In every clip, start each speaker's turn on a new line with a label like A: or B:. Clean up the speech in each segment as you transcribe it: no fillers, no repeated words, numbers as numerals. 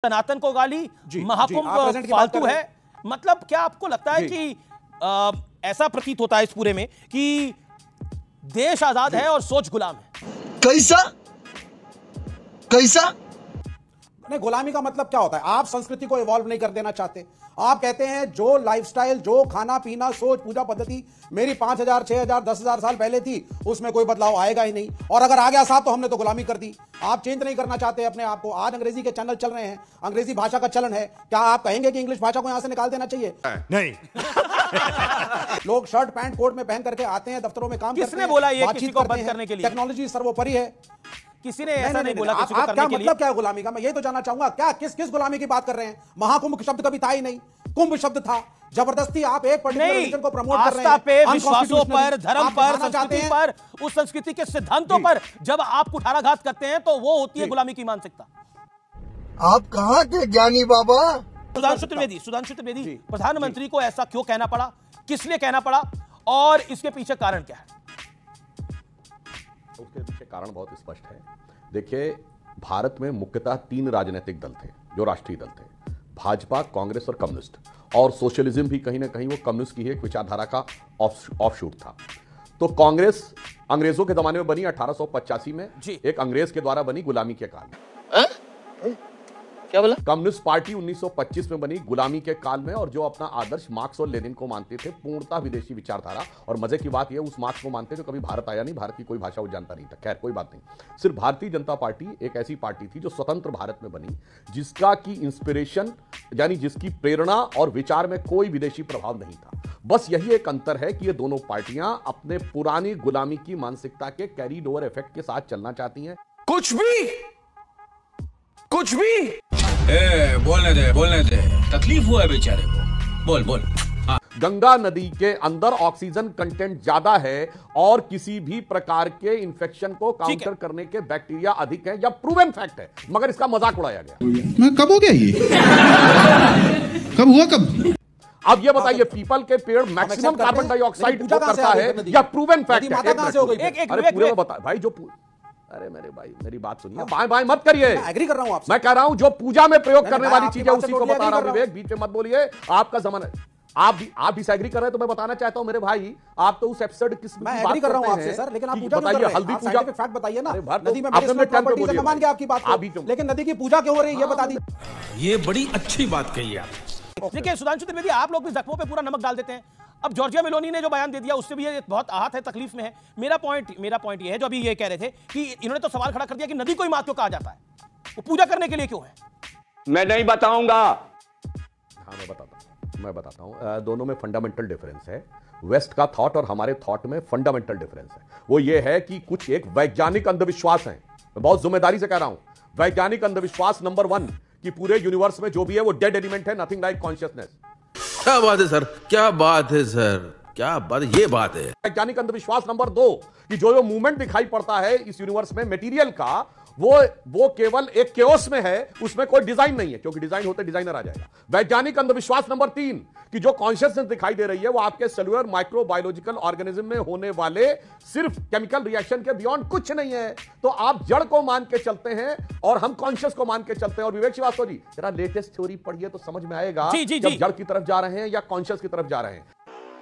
A: सनातन को गाली, महाकुंभ फालतू है। मतलब क्या आपको लगता है कि ऐसा प्रतीत होता है इस पूरे में कि देश आजाद है और सोच गुलाम है?
B: कैसा कैसा
C: नहीं, गुलामी का मतलब क्या होता है? आप संस्कृति को इवॉल्व नहीं कर देना चाहते। आप कहते हैं जो लाइफस्टाइल, जो खाना पीना, सोच, पूजा पद्धति मेरी 5000, 6000, 10,000 साल पहले थी, उसमें कोई बदलाव आएगा ही नहीं, और अगर आ गया साहब तो हमने तो गुलामी कर दी। आप चेंज नहीं करना चाहते अपने आप को। आज अंग्रेजी के चैनल चल रहे हैं, अंग्रेजी भाषा का चलन है, क्या आप कहेंगे कि इंग्लिश भाषा को यहां से निकाल देना चाहिए?
D: नहीं।
C: लोग शर्ट पैंट कोट में पहन करके आते हैं, दफ्तरों में काम करते हैं।
A: किसने बोला ये किसी को बंद करने के लिए?
C: टेक्नोलॉजी सर्वोपरि है।
A: किसी ने ऐसा नहीं बोला किसी को करने
C: क्या
A: के लिए।
C: मतलब क्या है गुलामी का? मैं ये तो जानना चाहूंगा, क्या किस गुलामी की बात कर रहे हैं? महाकुंभ शब्द कभी था ही नहीं, कुंभ शब्द था। जबरदस्ती आप एक पर्टिकुलर रिलीजन को प्रमोट कर रहे हैं,
A: आस्था पे, विश्वासों पर, धर्म पर, संस्कृति पर, उस संस्कृति के सिद्धांतों पर जब आप कुठाराघात करते हैं तो वो होती है गुलामी की मानसिकता।
B: आप कहाँ के ज्ञानी बाबा?
A: सुधांशु त्रिवेदी, प्रधानमंत्री को ऐसा क्यों कहना पड़ा, किस लिए कहना पड़ा, और इसके पीछे कारण क्या है?
D: उसके पीछे कारण बहुत स्पष्ट है। देखिए, भारत में मुख्यतः 3 राजनीतिक दल थे जो राष्ट्रीय दल थे, भाजपा, कांग्रेस और कम्युनिस्ट। और सोशलिज्म भी कहीं ना कहीं वो कम्युनिस्ट की एक विचारधारा का ऑफशूट था। तो कांग्रेस अंग्रेजों के जमाने में बनी 1885 में, एक अंग्रेज के द्वारा बनी गुलामी के काल में।
A: क्या बोला?
D: कम्युनिस्ट पार्टी 1925 में बनी गुलामी के काल में, और जो अपना आदर्श मार्क्स और लेनिन को मानते थे, पूर्णतः विदेशी विचारधारा। और मजे की बात यह, उस मार्क्स को मानते जो कभी भारत आया नहीं, भारत की कोई भाषा वो जानता नहीं था। खैर कोई बात नहीं। सिर्फ भारतीय जनता पार्टी एक ऐसी पार्टी थी जो स्वतंत्र भारत में बनी, जिसका की इंस्पिरेशन यानी जिसकी प्रेरणा और विचार में कोई विदेशी प्रभाव नहीं था। बस यही एक अंतर है कि ये दोनों पार्टियां अपने पुरानी गुलामी की मानसिकता के कैरीड ओवर इफेक्ट के साथ चलना चाहती हैं।
E: कुछ भी बोलने दे, तकलीफ हुआ है बेचारे को। बोल।
D: गंगा नदी के अंदर ऑक्सीजन कंटेंट ज्यादा है और किसी भी प्रकार के इंफेक्शन को काउंटर करने के बैक्टीरिया अधिक है, या प्रूवन फैक्ट है, मगर इसका मजाक उड़ाया गया।
F: कब हो गया ये? कब?
D: अब ये बताइए, पीपल के पेड़ मैक्सिमम कार्बन डाइऑक्साइड को करता है, या प्रूवन फैक्ट है? अरे पूरे में बता भाई, जो अरे मेरे भाई मेरी बात सुनिए, बाएं मत करिए।
C: एग्री कर रहा हूं आपसे।
D: मैं कह रहा हूं जो पूजा में प्रयोग करने वाली चीजें उसी को बता रहा हूं। विवेक, बीच में मत बोलिए, आपका जमाना। आप डिसएग्री कर रहे हैं तो मैं बताना चाहता हूं मेरे भाई, आप तो उस एपिसोड किस्म की बात कर रहे हैं आपसे सर, लेकिन आप पूजा बताइए, हल्दी पूजा फैक्ट बताइए ना। नदी में प्रॉपर्टी मान के आपकी बात, लेकिन नदी की पूजा क्यों हो रही है ये बता दीजिए।
E: ये बड़ी अच्छी बात कही आप।
A: देखिए सुधांशु त्रिवेदी, आप लोग भी जख्मों पे पूरा नमक डाल देते हैं। अब जॉर्जिया मेलोनी ने जो बयान दे दिया उससे भी ये बहुत आहत है, तकलीफ में है। मेरा पॉइंट ये है, जो अभी ये कह रहे थे कि इन्होंने तो सवाल खड़ा कर दिया कि नदी को ही मां क्यों कहा जाता है, वो पूजा करने के लिए क्यों है?
G: मैं नहीं बताऊंगा।
D: हाँ मैं बताता हूं। दोनों में फंडामेंटल डिफरेंस है। वेस्ट का थॉट और हमारे थॉट में फंडामेंटल डिफरेंस है। वो ये है कि कुछ एक वैज्ञानिक अंधविश्वास है, मैं बहुत जिम्मेदारी से कह रहा हूं, वैज्ञानिक अंधविश्वास नंबर 1 कि पूरे यूनिवर्स में जो भी है वो डेड एलिमेंट है, नथिंग लाइक कॉन्शियसनेस।
E: क्या बात है सर, क्या बात है सर, क्या बात, ये बात है।
D: वैज्ञानिक अंधविश्वास नंबर 2 कि जो मूवमेंट दिखाई पड़ता है इस यूनिवर्स में मटेरियल का, वो केवल एक केओस में है, उसमें कोई डिजाइन नहीं है, क्योंकि डिजाइन होते डिजाइनर आ जाएगा। वैज्ञानिक अंधविश्वास नंबर 3 कि जो कॉन्शियसनेस दिखाई दे रही है वो आपके सेलुलर माइक्रोबायोलॉजिकल ऑर्गेनिज्म में होने वाले सिर्फ केमिकल रिएक्शन के बियॉन्ड कुछ नहीं है। तो आप जड़ को मान के चलते हैं और हम कॉन्शियस को मान के चलते हैं। और विवेक श्रीवास्तव जी, जरा लेटेस्ट थ्योरी पढ़िए तो समझ में आएगा जब जड़ की तरफ जा रहे हैं या कॉन्शियस की तरफ जा रहे हैं।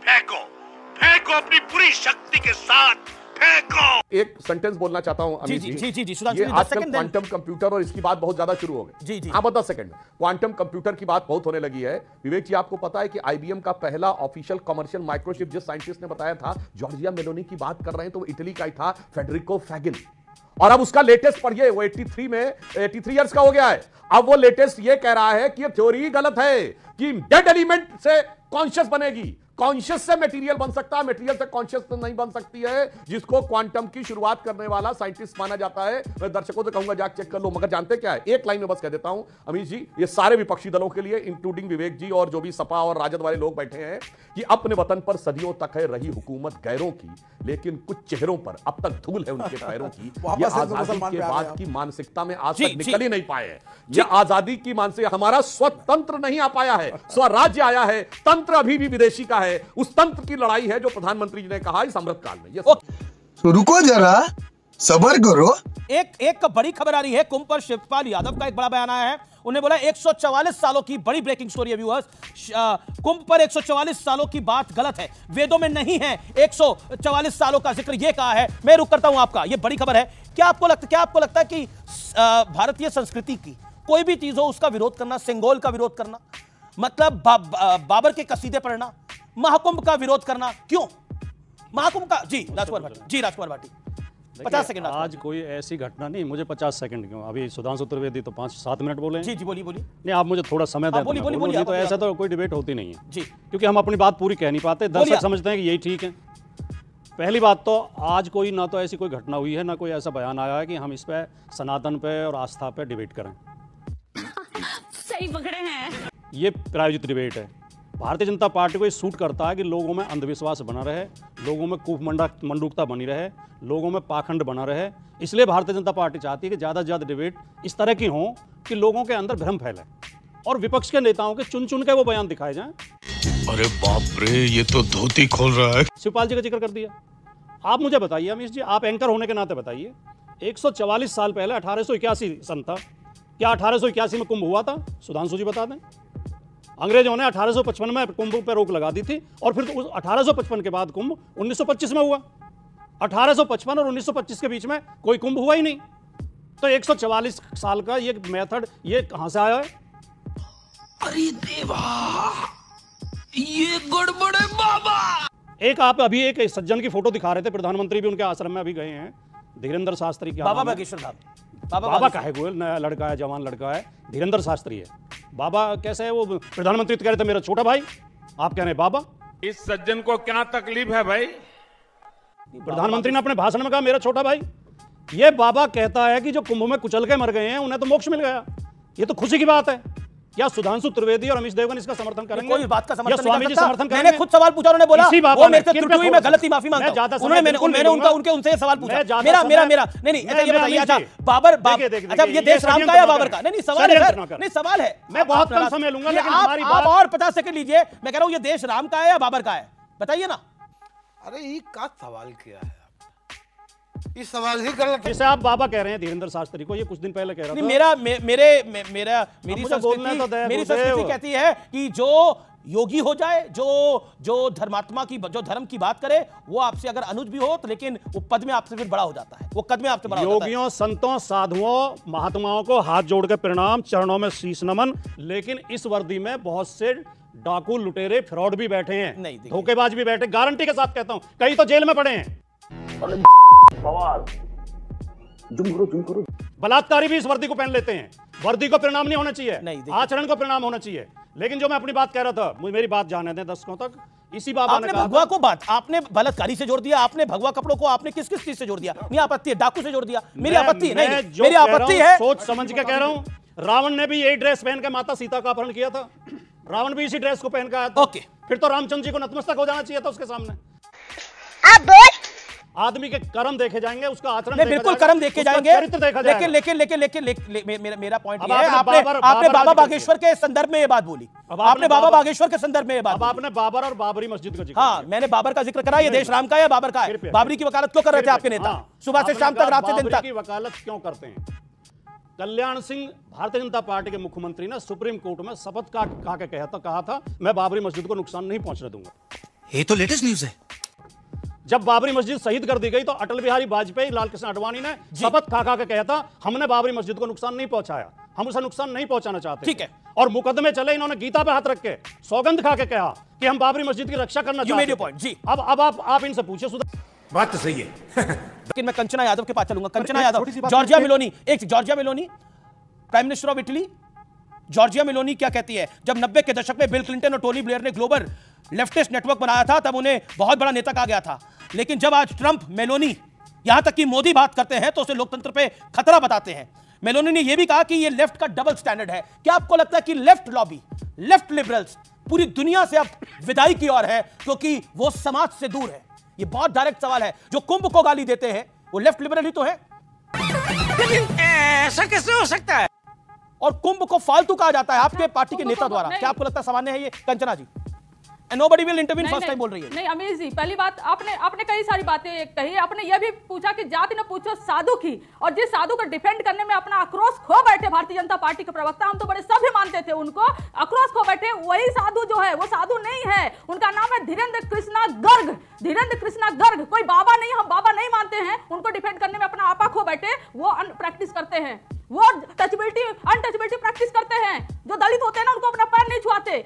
H: फेंको अपनी पूरी शक्ति के साथ फेंको।
D: एक सेंटेंस बोलना चाहता हूं अमित जी। ये आजकल क्वांटम कंप्यूटर और इसकी बात बहुत ज्यादा शुरू हो गई। हाँ 10 सेकंड में क्वांटम कंप्यूटर की बात बहुत होने लगी है। विवेक जी, आपको पता है कि आईबीएम का पहला ऑफिशियल कमर्शियल माइक्रोचिप जिस साइंटिस्ट ने बताया था, जॉर्जिया मेलोनी की बात कर रहे हैं तो वो इटली का ही था, फेडरिको फैगिन। और अब उसका लेटेस्ट पढ़िए, वो 83 इयर्स का हो गया है। अब वो लेटेस्ट ये कह रहा है कि ये थ्योरी गलत है कि डेड एलिमेंट से कॉन्शियस बनेगी, कॉन्शियस से मटेरियल बन सकता है, मटेरियल से कॉन्शियस नहीं बन सकती है, जिसको क्वांटम की शुरुआत करने वाला साइंटिस्ट माना जाता है। मैं दर्शकों से कहूंगा जाके चेक कर लो। मगर जानते क्या है, एक लाइन में बस कह देता हूं अमीश जी, ये सारे विपक्षी दलों के लिए, इंक्लूडिंग विवेक जी और जो भी सपा और राजद वाले लोग बैठे हैं, कि अपने वतन पर सदियों तक है रही हुकूमत गैरों की, लेकिन कुछ चेहरों पर अब तक धूल है उनके पैरों की। ये आजादी के बाद की मानसिकता में आज तक निकल ही नहीं पाए हैं। ये आजादी की मानसिकता, हमारा स्वतंत्र नहीं आ पाया है, स्वराज्य आया है, तंत्र अभी भी विदेशी का है। उस तंत्र की लड़ाई है जो प्रधानमंत्री जी ने कहा इस अमृतकाल में।
B: तो रुको जरा, सबर करो।
A: एक बड़ी खबर आ रही है, कुंभ पर शिवपाल यादव का एक बड़ा बयान आया है। उन्हें बोला 144 सालों की बड़ी ब्रेकिंग स्टोरी है व्यूअर्स, कुंभ पर 144 सालों की बात गलत है, वेदों में नहीं है 144 सालों का जिक्र, यह कहा है। मैं रुक करता हूं आपका, यह बड़ी खबर है। क्या आपको लगता है कि भारतीय संस्कृति की कोई भी चीज हो उसका विरोध करना, सिंगोल का विरोध करना, मतलब बाबर के कसीदे पढ़ना, महाकुंभ का विरोध करना, क्यों महाकुंभ का? जी राजकुमार भाटी 50 सेकंड।
F: आज कोई ऐसी घटना नहीं, मुझे 50 सेकंड क्यों, अभी सुधांशु त्रिवेदी तो 5-7 मिनट बोले।
A: जी बोलिए।
F: नहीं, आप मुझे थोड़ा समय दें। बोलिए। तो ऐसा तो कोई डिबेट होती नहीं है
A: जी,
F: क्योंकि हम अपनी बात पूरी कह नहीं पाते, दर्शक समझते हैं कि यही ठीक है। पहली बात तो आज कोई ना तो ऐसी कोई घटना हुई है, ना कोई ऐसा बयान आया है कि हम इस पे सनातन पे और आस्था पे डिबेट करें।
I: सही पकड़े हैं।
F: ये प्रायोजित डिबेट है। भारतीय जनता पार्टी को ये सूट करता है कि लोगों में अंधविश्वास बना रहे, लोगों में कूपमंडूकता बनी रहे, लोगों में पाखंड बना रहे। इसलिए भारतीय जनता पार्टी चाहती है कि ज़्यादा से ज़्यादा डिबेट इस तरह की हों कि लोगों के अंदर भ्रम फैले और विपक्ष के नेताओं के चुन के वो बयान दिखाए जाएं।
H: अरे बाप रे, ये तो धोती खोल रहा है।
F: शिवपाल जी का जिक्र कर दिया। आप मुझे बताइए अमीश जी, आप एंकर होने के नाते बताइए, 144 साल पहले 1881 सन था, क्या 1881 में कुंभ हुआ था? सुधांशु जी बता दें। अंग्रेजों ने 1855 में कुंभ पर रोक लगा दी थी और फिर 1855 के बाद कुंभ 1925 में हुआ। 1855 और 1925 के बीच में कोई कुंभ हुआ ही नहीं। तो 144 साल का ये मेथड ये कहां से आया है?
E: अरे देवा, ये गड़बड़ है बाबा।
F: एक आप अभी एक सज्जन की फोटो दिखा रहे थे, प्रधानमंत्री भी उनके आश्रम में अभी गए हैं, धीरेन्द्र शास्त्री। क्या
A: बाबा बागेश्वर साहब?
F: बाबा का है, गोयल नया लड़का है, जवान लड़का है, धीरेन्द्र शास्त्री है। बाबा कैसे है? वो प्रधानमंत्री तो कह रहे थे मेरा छोटा भाई, आप कह रहे हैं बाबा।
J: इस सज्जन को क्या तकलीफ है भाई?
F: प्रधानमंत्री ने अपने भाषण में कहा मेरा छोटा भाई। ये बाबा कहता है कि जो कुंभ में कुचल के मर गए हैं उन्हें तो मोक्ष मिल गया। ये तो खुशी की बात है। क्या सुधांशु त्रिवेदी और अमीश देवगन इसका समर्थन करेंगे?
A: कोई बात का समर्थन
F: स्वामी जी समर्थन करेंगे?
A: मैंने खुद सवाल पूछा, उन्होंने बोला वो मेरे से त्रुटि हुई, मैं गलती माफी मांगता हूं। मैंने उनसे सवाल पूछा। मेरा नहीं, ये बताइए, अच्छा बाबर, अच्छा ये देश राम का या बाबर का? नहीं सवाल है सर, नहीं सवाल है।
F: मैं बहुत कम समय लूंगा, लेकिन हमारी
A: आप और 50 सेकंड लीजिए। मैं कह रहा हूं ये देश राम का है या बाबर का है, बताइए ना।
K: अरे ये क्या सवाल किया है? इस सवाल ही गलत है।
F: जैसे आप बाबा कह रहे हैं धीरेन्द्र शास्त्री को, ये कुछ दिन पहले कह रहा था।
A: मेरी संस्कृति कहती है कि जो योगी हो जाए, जो धर्मात्मा की, जो धर्म की बात करे, वो आपसे अगर अनुज भी हो तो लेकिन वो पद में आपसे फिर बड़ा हो जाता है, वो कद में आपसे बड़ा हो जाता है।
F: योगियों, संतों, साधुओं, महात्माओं को हाथ जोड़ के प्रणाम, चरणों में शीश नमन। लेकिन इस वर्दी में बहुत से डाकू, लुटेरे, फ्रॉड भी बैठे हैं, धोखेबाज भी बैठे, गारंटी के साथ कहता हूं, कई तो जेल में पड़े हैं। बलात्कारी भी इस वर्दी को पहन लेते हैं। वर्दी को परिणाम नहीं होना चाहिए, आचरण को परिणाम होना चाहिए। लेकिन जो मैं अपनी बात कह रहा था, मेरी बात जाने दें दर्शकों तक। इसी बाबा ने कहा,
A: भगवा को बात आपने बलात्कारी से जोड़ दिया, आपने भगवा कपड़ों को आपने किस चीज से जोड़ दिया? नहीं आपत्ति है, डाकू से जोड़ दिया। मेरी आपत्ति नहीं, मेरी आपत्ति है,
F: सोच समझ के कह रहा हूं। रावण ने भी यही ड्रेस पहन के माता सीता का अपहरण किया था, रावण भी इसी ड्रेस को पहन के आया था। फिर तो रामचंद्र जी को नतमस्तक हो जाना चाहिए था उसके सामने। आदमी के कर्म देखे जाएंगे, उसका आचरण
A: बिल्कुल कर्म देखे जाएंगे, लेकिन मेरा पॉइंट ये है, आपने बाबा बागेश्वर के संदर्भ में ये बात बोली, आपने बाबा बागेश्वर के संदर्भ में ये बात,
F: आपने बाबर और बाबरी मस्जिद का जिक्र।
A: हाँ, मैंने बाबर का जिक्र करा। ये देश राम का है या बाबर का है? बाबरी की वकालत क्यों कर रहे थे आपके नेता सुबह से शाम तक, रात से दिन तक?
F: वकालत क्यों करते हैं? कल्याण सिंह भारतीय जनता पार्टी के मुख्यमंत्री ने सुप्रीम कोर्ट में शपथ कहा था मैं बाबरी मस्जिद को नुकसान नहीं पहुंचने दूंगा।
E: ये तो लेटेस्ट न्यूज है।
F: जब बाबरी मस्जिद शहीद कर दी गई तो अटल बिहारी वाजपेयी, लाल कृष्ण आडवाणी ने शपथ खा के कहा था हमने बाबरी मस्जिद को नुकसान नहीं पहुंचाया, हम उसे नुकसान नहीं पहुंचाना चाहते।
A: ठीक है।
F: और मुकदमे चले, इन्होंने गीता पे हाथ रख के सौगंध खा के कहा कि हम बाबरी मस्जिद की रक्षा करना चाहते हैं।
A: जी,
F: अब आप इनसे पूछिए।
E: बात तो सही है।
A: लेकिन मैं कंचना यादव के पास चलूंगा। Kanchana Yadav, Giorgia Meloni, Giorgia Meloni prime minister of Italy, Giorgia Meloni क्या कहती है? जब 90 के दशक में बिल क्लिंटन और टोनी ब्लेयर ने ग्लोबल लेफ्टिस्ट नेटवर्क बनाया था, तब उन्हें बहुत बड़ा नेता कहा गया था। लेकिन जब आज ट्रंप, मेलोनी, यहां तक कि मोदी बात करते हैं तो उसे लोकतंत्र पे खतरा बताते हैं। मेलोनी ने यह भी कहा कि यह लेफ्ट का डबल स्टैंडर्ड है। क्या आपको लगता है कि लेफ्ट लॉबी, लेफ्ट लिबरल्स पूरी दुनिया से अब विदाई की ओर है क्योंकि वो समाज से दूर है? ये बहुत डायरेक्ट सवाल है। जो कुंभ को गाली देते हैं वो लेफ्ट लिबरल ही तो है।
E: ऐसा कैसे हो सकता है?
A: और कुंभ को फालतू कहा जाता है आपके पार्टी के नेता द्वारा। क्या आपको लगता है सामान्य है ये? कंचना जी, and nobody will intervene first time बोल रही है।
L: नहीं अमीर जी, पहली बात आपने कई सारी बातें कही। आपने यह भी पूछा कि जाति न पूछो साधु की, और जिस साधु को डिफेंड करने में अपना आक्रोश खो बैठे भारतीय जनता पार्टी के प्रवक्ता, हम तो बड़े सभ्य मानते थे उनको, आक्रोश खो बैठे, वही साधु जो है वो साधु नहीं है, उनका नाम है धीरेन्द्र कृष्णा गर्ग। धीरेन्द्र कृष्णा गर्ग कोई बाबा नहीं, हम बाबा नहीं मानते हैं। उनको डिफेंड करने में अपना आपा खो बैठे, वो प्रैक्टिस करते हैं, वो अनटचबिलिटी प्रैक्टिस करते हैं। जो दलित होते हैं ना, उनको अपना पैर नहीं छुआते।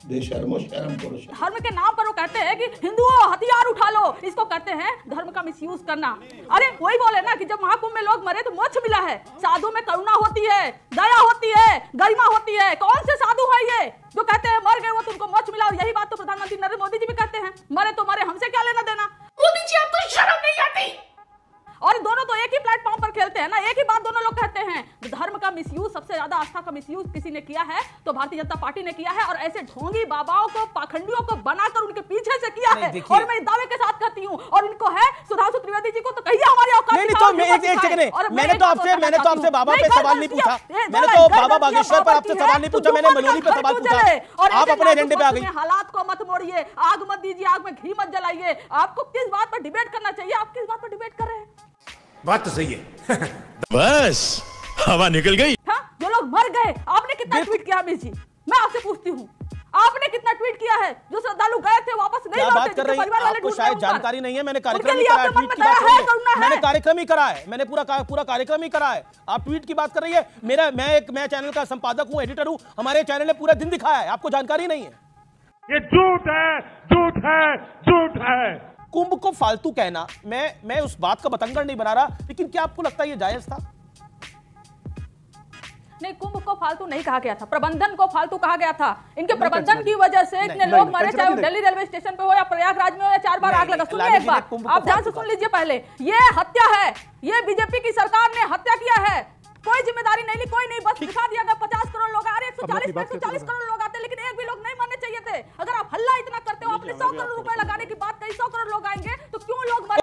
L: धर्म के नाम पर वो कहते हैं कि हिंदुओं हथियार उठा लो, इसको कहते हैं धर्म का मिसयूज करना। अरे वही बोले ना कि जब महाकुंभ में लोग मरे तो मोक्ष मिला है। साधु में करुणा होती है, दया होती है, गरिमा होती है। कौन से साधु है ये जो कहते हैं मर गए वो तुमको मोक्ष मिला? और यही बात तो प्रधानमंत्री नरेंद्र मोदी जी भी कहते हैं, मरे तो मरे, हमसे क्या लेना देना। मोदी जी आपको शर्म नहीं आती? और दोनों तो एक ही प्लेटफॉर्म पर खेलते हैं ना, एक ही बात दोनों लोग कहते हैं। धर्म का मिसयूज, सबसे ज्यादा आस्था का मिसयूज किसी ने किया है तो भारतीय जनता पार्टी ने किया है, और ऐसे ढोंगी बाबाओं को, पाखंडियों को बनाकर उनके पीछे से किया है। और मैं दावे के साथ कहती हूँ, और इनको है सुधांशु त्रिवेदी जी को तो कहिए हमारी औकात।
A: मैंने तो आपसे बाबा पे सवाल नहीं पूछा, मैंने तो बाबा बागेश्वर पर आपसे सवाल नहीं पूछा, मैंने मलोनी पे सवाल पूछा। आप अपने एजेंडे पे आ गई।
L: हालात को मत मोड़िए, आग मत दीजिए, आग में घी मत जलाइए। आपको किस बात पर डिबेट करना चाहिए, आप किस बात पर डिबेट कर रहे हैं?
H: बात तो सही है। बस हवा निकल गई।
L: हाँ, जो लोग मर गए, आपने कितना ट्वीट किया अमित जी? मैं आपसे पूछती हूँ, आपने कितना ट्वीट किया है? जो श्रद्धालु गए थे वापस नहीं लौटे,
A: बात कर रही है, आपको शायद जानकारी नहीं है। मैंने कार्यक्रम ही करा है, ट्वीट की बात नहीं है। मैंने कार्यक्रम ही करा है, मैंने पूरा कार्यक्रम ही करा है। आप ट्वीट की बात कर रही है। मैं चैनल का संपादक हूँ, एडिटर हूँ, हमारे चैनल ने पूरा दिन दिखाया है, आपको जानकारी नहीं है।
H: ये झूठ है, झूठ है, झूठ है।
A: कुंभ को फालतू कहना, मैं उस बात का बतंगड़ नहीं बना रहा, लेकिन क्या आपको लगता है ये जायज था?
L: नहीं, कुंभ को फालतू नहीं कहा गया था, प्रबंधन को फालतू कहा गया था। इनके प्रबंधन की वजह से इतने लोग मरे, चाहे वो दिल्ली रेलवे स्टेशन पे हो या प्रयागराज में हो या 4 बार आग लगा। सुनिए एक बार, आप ध्यान से सुन लीजिए। पहले ये हत्या है, ये बीजेपी की सरकार ने हत्या किया है, कोई जिम्मेदारी नहीं ली, कोई नहीं, बस दिखा दिया गया 50 करोड़ लोग आ रहे, 140 करोड़ लोग आते, लेकिन एक भी लोग नहीं मरने चाहिए थे। अगर आप हल्ला इतना करते हो, आपने 100 करोड़ रुपए लगाने की बात कही, 100 करोड़ लोग आएंगे तो क्यों लोग मरे?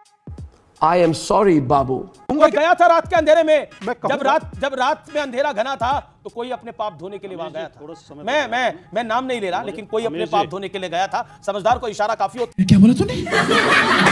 M: I am sorry बाबू।
A: गया था रात के अंधेरे में, जब रात में अंधेरा घना था तो कोई अपने पाप धोने के लिए वहां गया था। मैं नाम नहीं ले रहा, लेकिन कोई अपने पाप धोने के लिए गया था। समझदार को इशारा काफी होता है।
M: क्या बोला तूने?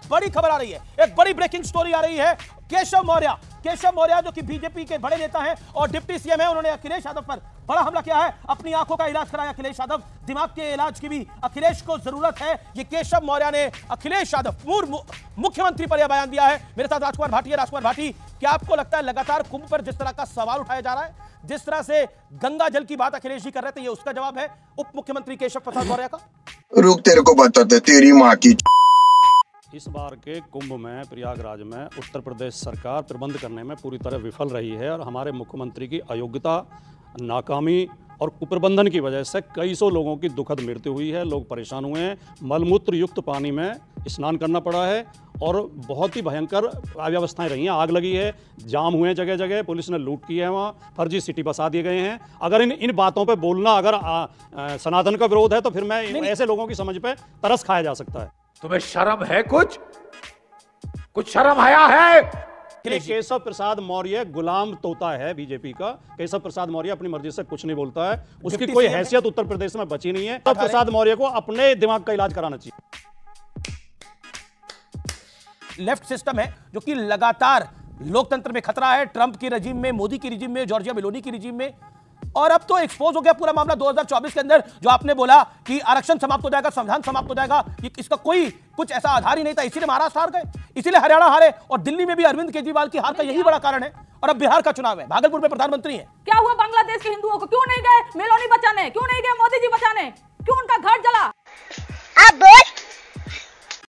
A: बड़ी खबर आ रही है, एक बड़ी ब्रेकिंग स्टोरी आ रही है। केशव मौर्य जो कि बीजेपी के बड़े नेता हैं और डिप्टी सीएम हैं, उन्होंने अखिलेश यादव पर बड़ा हमला किया है। अपनी आंखों का इलाज कराया अखिलेश यादव, दिमाग के इलाज की भी अखिलेश को जरूरत है। ये केशव मौर्य ने अखिलेश यादव पूर्व मुख्यमंत्री पर यह बयान दिया है। मेरे साथ राजकुमार भाटी है। राजकुमार भाटी, क्या आपको लगता है लगातार कुंभ पर जिस तरह का सवाल उठाया जा रहा है, जिस तरह से गंगा जल की बात अखिलेश जी कर रहे थे, ये उसका जवाब है उप मुख्यमंत्री केशव प्रसाद मौर्य का?
B: रुक, तेरे को बताते तेरी माँ की।
F: इस बार के कुंभ में प्रयागराज में उत्तर प्रदेश सरकार प्रबंध करने में पूरी तरह विफल रही है, और हमारे मुख्यमंत्री की अयोग्यता, नाकामी और कुप्रबंधन की वजह से कई सौ लोगों की दुखद मृत्यु हुई है। लोग परेशान हुए हैं, मलमूत्र युक्त पानी में स्नान करना पड़ा है, और बहुत ही भयंकर अव्यवस्थाएं रही हैं। आग लगी है, जाम हुए जगह जगह, पुलिस ने लूट की है, वहाँ फर्जी सिटी बसा दिए गए हैं। अगर इन बातों पे बोलना अगर सनातन का विरोध है तो फिर मैं ऐसे लोगों की समझ पे तरस खाया जा सकता है।
D: तुम्हें शर्म है? कुछ शर्म आया है?
F: केशव प्रसाद मौर्य गुलाम तोता है बीजेपी का। केशव प्रसाद मौर्य अपनी मर्जी से कुछ नहीं बोलता है, उसकी कोई हैसियत उत्तर प्रदेश में बची नहीं है। केशव प्रसाद मौर्य को अपने दिमाग का इलाज कराना चाहिए।
A: लेफ्ट सिस्टम है जो कि लगातार लोकतंत्र में खतरा है, ट्रंप की रजीम में, मोदी की रजीम में, जॉर्जिया मेलोनी की रजीम में। और अब तो एक्सपोज हो गया पूरा मामला 2024 के अंदर, जो आपने बोला कि आरक्षण समाप्त हो जाएगा, संविधान समाप्त हो जाएगा, इसका कोई कुछ ऐसा आधार ही नहीं था। इसीलिए महाराष्ट्र हार गए, इसीलिए हरियाणा हारे, और दिल्ली में भी अरविंद केजरीवाल की हार का यही बड़ा कारण है। और अब बिहार का चुनाव है, भागलपुर में प्रधानमंत्री है।
L: क्या हुआ बांग्लादेश के हिंदुओं को? क्यों नहीं गए मेलोनी बचाने? क्यों नहीं